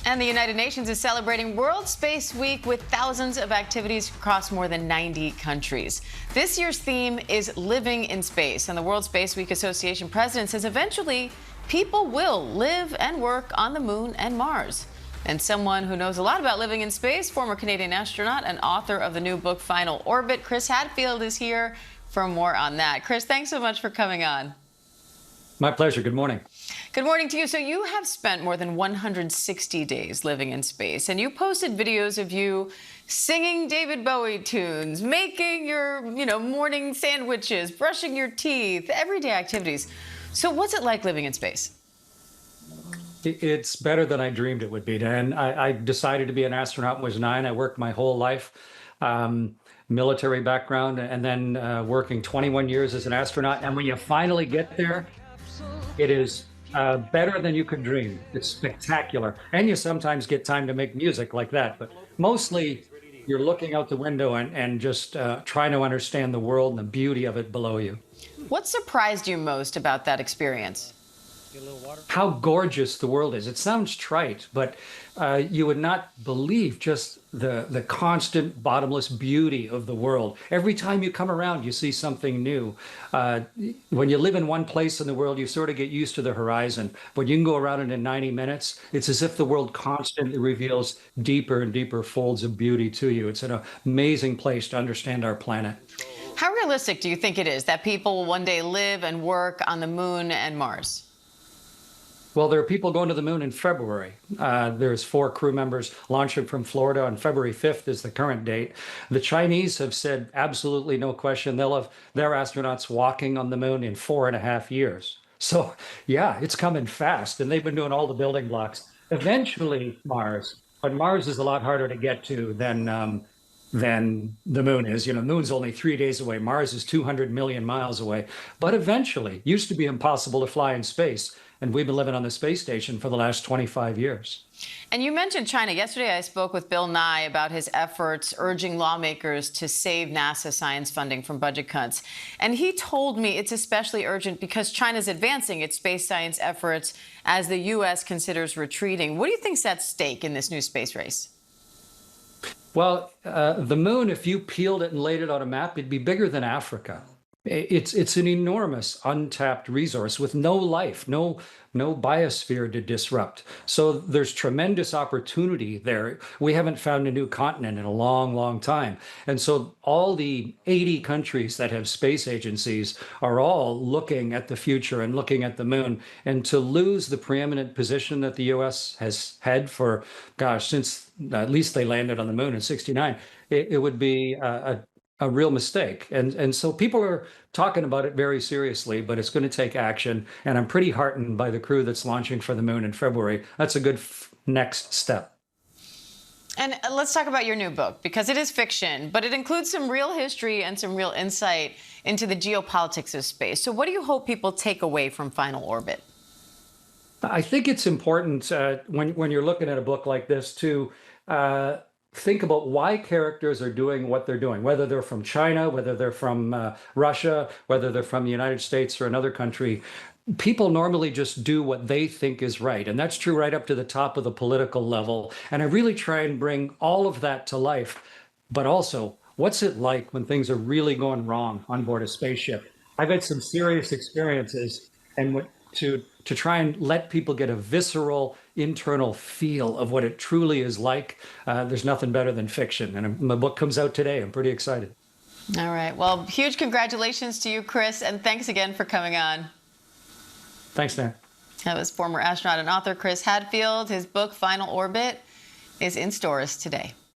And the United Nations is celebrating World Space Week with thousands of activities across more than 90 countries. This year's theme is living in space, and the World Space Week Association president says eventually people will live and work on the moon and Mars. And someone who knows a lot about living in space, former Canadian astronaut and author of the new book Final Orbit, Chris Hadfield, is here for more on that. Chris, thanks so much for coming on. My pleasure. Good morning. Good morning to you. So you have spent more than 160 days living in space, and you posted videos of you singing David Bowie tunes, making your, morning sandwiches, brushing your teeth, everyday activities. So what's it like living in space? It's better than I dreamed it would be, Dan. I decided to be an astronaut when I was 9. I worked my whole life, military background, and then working 21 years as an astronaut. And when you finally get there, it is better than you could dream. It's spectacular. And you sometimes get time to make music like that. But mostly you're looking out the window and just trying to understand the world and the beauty of it below you. What surprised you most about that experience? How gorgeous the world is. It sounds trite, but you would not believe just the constant bottomless beauty of the world. Every time you come around, you see something new. When you live in one place in the world, you sort of get used to the horizon. But you can go around it in 90 minutes. It's as if the world constantly reveals deeper and deeper folds of beauty to you. It's an amazing place to understand our planet. How realistic do you think it is that people will one day live and work on the moon and Mars? Well, there are people going to the moon in February. There's 4 crew members launching from Florida on February 5th is the current date. The Chinese have said absolutely no question. They'll have their astronauts walking on the moon in 4.5 years. So, yeah, it's coming fast, and they've been doing all the building blocks. Eventually, Mars, but Mars is a lot harder to get to than the moon is. The moon's only 3 days away. Mars is 200 million miles away. But eventually, used to be impossible to fly in space. And we've been living on the space station for the last 25 years. And you mentioned China. Yesterday, I spoke with Bill Nye about his efforts urging lawmakers to save NASA science funding from budget cuts. And he told me it's especially urgent because China's advancing its space science efforts as the U.S. considers retreating. What do you think's at stake in this new space race? Well, the moon, if you peeled it and laid it on a map, it'd be bigger than Africa. It's an enormous untapped resource with no life, no biosphere to disrupt. So there's tremendous opportunity there. We haven't found a new continent in a long, long time. And so all the 80 countries that have space agencies are all looking at the future and looking at the moon. And to lose the preeminent position that the US has had for, since at least they landed on the moon in '69, it would be a real mistake. And so people are talking about it very seriously, but it's going to take action. And I'm pretty heartened by the crew that's launching for the moon in February. That's a good next step. And let's talk about your new book, because it is fiction, but it includes some real history and some real insight into the geopolitics of space. So what do you hope people take away from Final Orbit? I think it's important when you're looking at a book like this to think about why characters are doing what they're doing, whether they're from China, whether they're from Russia, whether they're from the United States or another country. People normally just do what they think is right. And that's true right up to the top of the political level. And I really try and bring all of that to life. But also, what's it like when things are really going wrong on board a spaceship? I've had some serious experiences, and to try and let people get a visceral internal feel of what it truly is like. There's nothing better than fiction. And my book comes out today. I'm pretty excited. All right. Well, huge congratulations to you, Chris. And thanks again for coming on. Thanks, Dan. That was former astronaut and author Chris Hadfield. His book, Final Orbit, is in stores today.